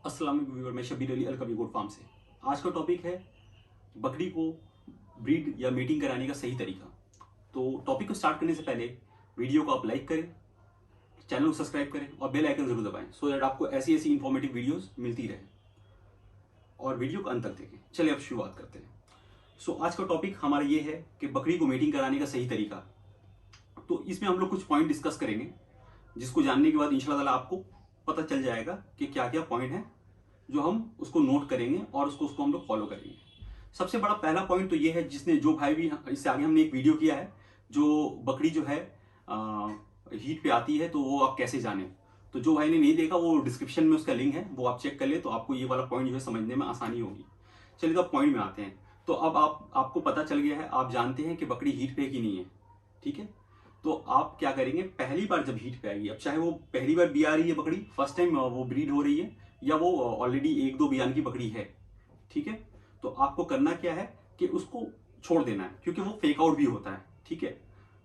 अस्सलाम वालेकुम व्यूअर, मैं शबीर अली अलकबी गोट फार्म से। आज का टॉपिक है बकरी को ब्रीड या मीटिंग कराने का सही तरीका। तो टॉपिक को स्टार्ट करने से पहले वीडियो को आप लाइक करें, चैनल को सब्सक्राइब करें और बेल आइकन जरूर दबाएं सो दैट आपको ऐसी ऐसी इंफॉर्मेटिव वीडियोस मिलती रहे और वीडियो को अंत तक देखें। चलिए अब शुरुआत करते हैं। आज का टॉपिक हमारा ये है कि बकरी को मीटिंग कराने का सही तरीका। तो इसमें हम लोग कुछ पॉइंट डिस्कस करेंगे जिसको जानने के बाद इंशाल्लाह ताला आपको पता चल जाएगा कि क्या क्या पॉइंट है जो हम उसको नोट करेंगे और उसको हम लोग फॉलो करेंगे। सबसे बड़ा पहला पॉइंट तो ये है, जिसने जो भाई भी, इससे आगे हमने एक वीडियो किया है, जो बकरी जो है हीट पे आती है तो वो आप कैसे जाने। तो जो भाई ने नहीं देखा वो डिस्क्रिप्शन में उसका लिंक है, वो आप चेक कर ले तो आपको ये वाला पॉइंट जो है समझने में आसानी होगी। चलिए तो अब पॉइंट में आते हैं। तो अब आपको पता चल गया है, आप जानते हैं कि बकरी हीट पे की नहीं है, ठीक है। तो आप क्या करेंगे, पहली बार जब हीट पे आएगी, अब चाहे वो पहली बार बी आ रही है बकरी, फर्स्ट टाइम वो ब्रीड हो रही है, या वो ऑलरेडी एक दो बयान की बकरी है, ठीक है। तो आपको करना क्या है कि उसको छोड़ देना है, क्योंकि वो फेक आउट भी होता है, ठीक है।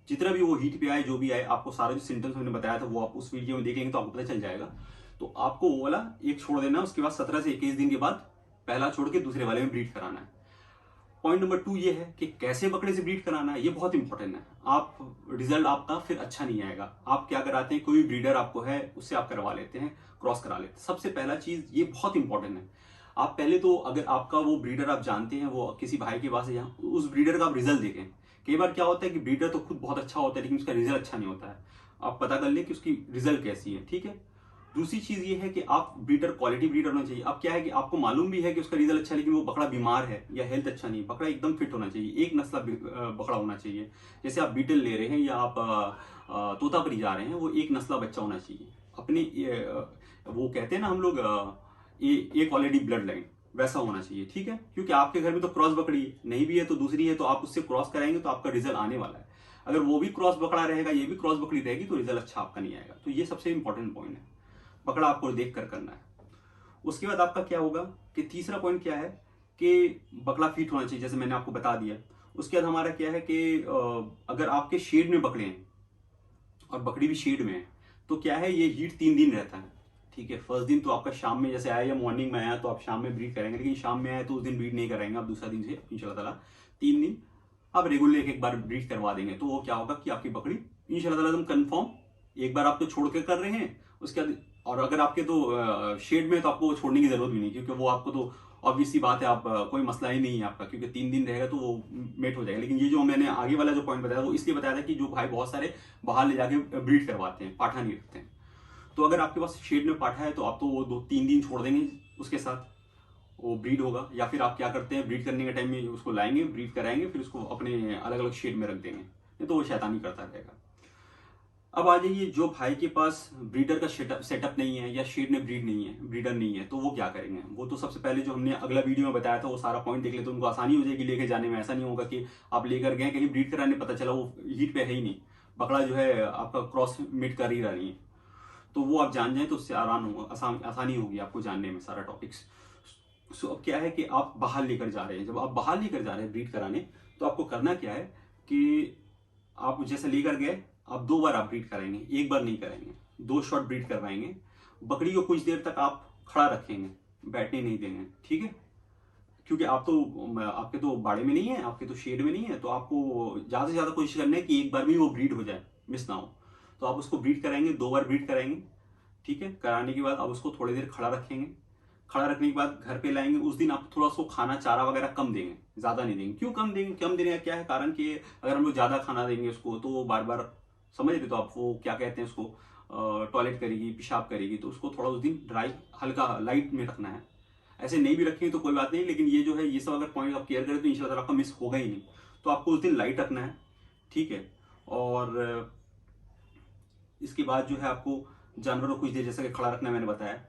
जितना भी वो हीट पे आए, जो भी आए, आपको सारे जो सिम्टम्स मैंने बताया था वो आप उस वीडियो में देख लेंगे तो आपको पता चल जाएगा। तो आपको वो वाला एक छोड़ देना है, उसके बाद 17 से 21 दिन के बाद पहला छोड़ के दूसरे वाले में ब्रीड कराना है। पॉइंट नंबर 2 ये है कि कैसे बकरे से ब्रीड कराना है, ये बहुत इंपॉर्टेंट है। आप रिजल्ट आपका फिर अच्छा नहीं आएगा। आप क्या कराते हैं, कोई भी ब्रीडर आपको है उससे आप करवा लेते हैं, क्रॉस करा लेते हैं। सबसे पहला चीज ये बहुत इंपॉर्टेंट है, आप पहले तो अगर आपका वो ब्रीडर आप जानते हैं, वो किसी भाई के पास है जहाँ, उस ब्रीडर का आप रिजल्ट देखें। कई बार क्या होता है कि ब्रीडर तो खुद बहुत अच्छा होता है लेकिन उसका रिजल्ट अच्छा नहीं होता है। आप पता कर ले कि उसकी रिजल्ट कैसी है, ठीक है। दूसरी चीज ये है कि आप ब्रीडर क्वालिटी ब्रीडर होना चाहिए। अब क्या है कि आपको मालूम भी है कि उसका रिजल्ट अच्छा है लेकिन वो बकरा बीमार है या हेल्थ अच्छा नहीं, बकरा एकदम फिट होना चाहिए, एक नस्ला बकरा होना चाहिए। जैसे आप बीटल ले रहे हैं या आप तोतापरी जा रहे हैं, वो एक नस्ला बच्चा होना चाहिए अपने वो कहते हैं ना हम लोग एक ऑलरेडी ब्लड लाइन, वैसा होना चाहिए, ठीक है। क्योंकि आपके घर में तो क्रॉस बकरी है, नहीं भी है तो दूसरी है, तो आप उससे क्रॉस कराएंगे तो आपका रिजल्ट आने वाला है। अगर वो भी क्रॉस बकरा रहेगा, ये भी क्रॉस बकरी रहेगी, तो रिजल्ट अच्छा आपका नहीं आएगा। तो ये सबसे इंपॉर्टेंट पॉइंट है, पकड़ा आपको देख कर करना है। उसके बाद आपका क्या होगा कि तीसरा पॉइंट क्या है कि बकरा फिट होना चाहिए, जैसे मैंने आपको बता दिया। उसके बाद हमारा क्या है कि अगर आपके शेड में बकरे हैं और बकरी भी शेड में है, तो क्या है, ये हीट 3 दिन रहता है, ठीक है। फर्स्ट दिन तो आपका शाम में जैसे आया या मॉर्निंग में आया तो आप शाम में ब्रीड करेंगे, लेकिन शाम में आया तो उस दिन ब्रीड नहीं कराएंगे आप, दूसरा दिन से इंशाल्लाह ताला 3 दिन आप रेगुलर एक एक बार ब्रीड करवा देंगे। तो वो क्या होगा कि आपकी बकरी इंशाल्लाह ताला एकदम कंफर्म, एक बार आप तो छोड़ के कर रहे हैं, उसके बाद और अगर आपके तो शेड में तो आपको छोड़ने की जरूरत भी नहीं, क्योंकि वो आपको तो ऑब्वियस सी बात है, आप कोई मसला ही नहीं है आपका, क्योंकि 3 दिन रहेगा तो वो मेट हो जाएगा। लेकिन ये जो मैंने आगे वाला जो पॉइंट बताया वो इसलिए बताया था कि जो भाई बहुत सारे बाहर ले जाके ब्रीड करवाते हैं, पाठा नहीं रखते हैं। तो अगर आपके पास शेड में पाठा है तो आप तो वो 2-3 दिन छोड़ देंगे, उसके साथ वो ब्रीड होगा। या फिर आप क्या करते हैं, ब्रीड करने के टाइम में उसको लाएंगे, ब्रीड कराएंगे, फिर उसको अपने अलग अलग शेड में रख देंगे, नहीं तो वो शैतानी करता रहेगा। अब आ जाइए, जो भाई के पास ब्रीडर का सेटअप नहीं है या शेड में ब्रीड नहीं है, ब्रीडर नहीं है, तो वो क्या करेंगे। वो तो सबसे पहले जो हमने अगला वीडियो में बताया था वो सारा पॉइंट देख ले तो उनको आसानी हो जाएगी लेके जाने में। ऐसा नहीं होगा कि आप लेकर गए कहीं ब्रीड कराने, पता चला वो हीट पे है ही नहीं, बकरा जो है आपका क्रॉस मिट कर ही रही है। तो वो आप जान जाए तो उससे आसानी होगी आपको जानने में सारा टॉपिक्स। अब क्या है कि आप बाहर लेकर जा रहे हैं, जब आप बाहर लेकर जा रहे हैं ब्रीड कराने, तो आपको करना क्या है कि आप जैसे लेकर गए, आप 2 बार आप ब्रीड कराएंगे, एक बार नहीं कराएंगे, 2 शॉट ब्रीड करवाएंगे। बकरी को कुछ देर तक आप खड़ा रखेंगे, बैठने नहीं देंगे, ठीक है। क्योंकि आप तो आपके तो बाड़े में नहीं है, आपके तो शेड में नहीं है, तो आपको ज्यादा से ज्यादा कोशिश करना है कि एक बार में वो ब्रीड हो जाए, मिस ना हो। तो आप उसको ब्रीड कराएंगे, 2 बार ब्रीड कराएंगे, ठीक है। कराने के बाद आप उसको थोड़ी देर खड़ा रखेंगे। खड़ा रखने के बाद घर पे लाएंगे, उस दिन आप थोड़ा सा खाना चारा वगैरह कम देंगे, ज्यादा नहीं देंगे। क्यों कम देंगे, कम देने का क्या है कारण कि अगर हम लोग ज्यादा खाना देंगे उसको तो वो बार बार, समझ रहे तो आप, वो क्या कहते हैं उसको, टॉयलेट करेगी, पेशाब करेगी, तो उसको थोड़ा उस दिन ड्राई, हल्का लाइट में रखना है। ऐसे नहीं भी रखेंगे तो कोई बात नहीं, लेकिन ये जो है, ये सब अगर पॉइंट आप केयर करें तो इंशाल्लाह आपका मिस होगा ही नहीं। तो आपको उस दिन लाइट रखना है, ठीक है। और इसके बाद जो है आपको जानवरों को कुछ देर जैसा कि खड़ा रखना मैंने बताया,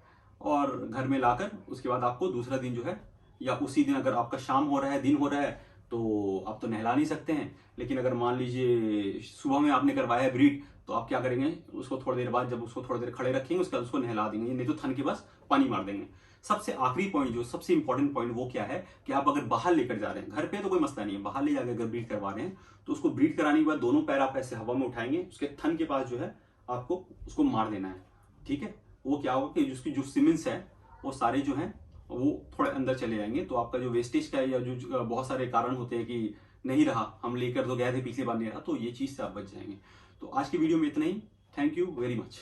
और घर में लाकर उसके बाद आपको दूसरा दिन जो है, या उसी दिन अगर आपका शाम हो रहा है, दिन हो रहा है, तो आप तो नहला नहीं सकते हैं। लेकिन अगर मान लीजिए सुबह में आपने करवाया है ब्रीड, तो आप क्या करेंगे, उसको थोड़ी देर बाद, जब उसको थोड़ी देर खड़े रखेंगे, उसके बाद उसको नहला देंगे, नहीं तो थन के पास पानी मार देंगे। सबसे आखिरी पॉइंट, जो सबसे इंपॉर्टेंट पॉइंट, वो क्या है कि आप अगर बाहर लेकर जा रहे हैं, घर पे तो कोई मसला नहीं है, बाहर ले जाकर अगर ब्रीड करवा रहे हैं, तो उसको ब्रीड कराने के बाद दोनों पैर आप ऐसे हवा में उठाएंगे, उसके थन के पास जो है आपको उसको मार देना है, ठीक है। वो क्या होगा कि उसकी जो सीमेंस है वो सारे जो हैं वो थोड़े अंदर चले जाएंगे। तो आपका जो वेस्टेज का या जो बहुत सारे कारण होते हैं कि नहीं रहा, हम लेकर तो गए थे पिछली बार नहीं रहा, तो ये चीज़ से आप बच जाएंगे। तो आज की वीडियो में इतना ही। Thank you very much.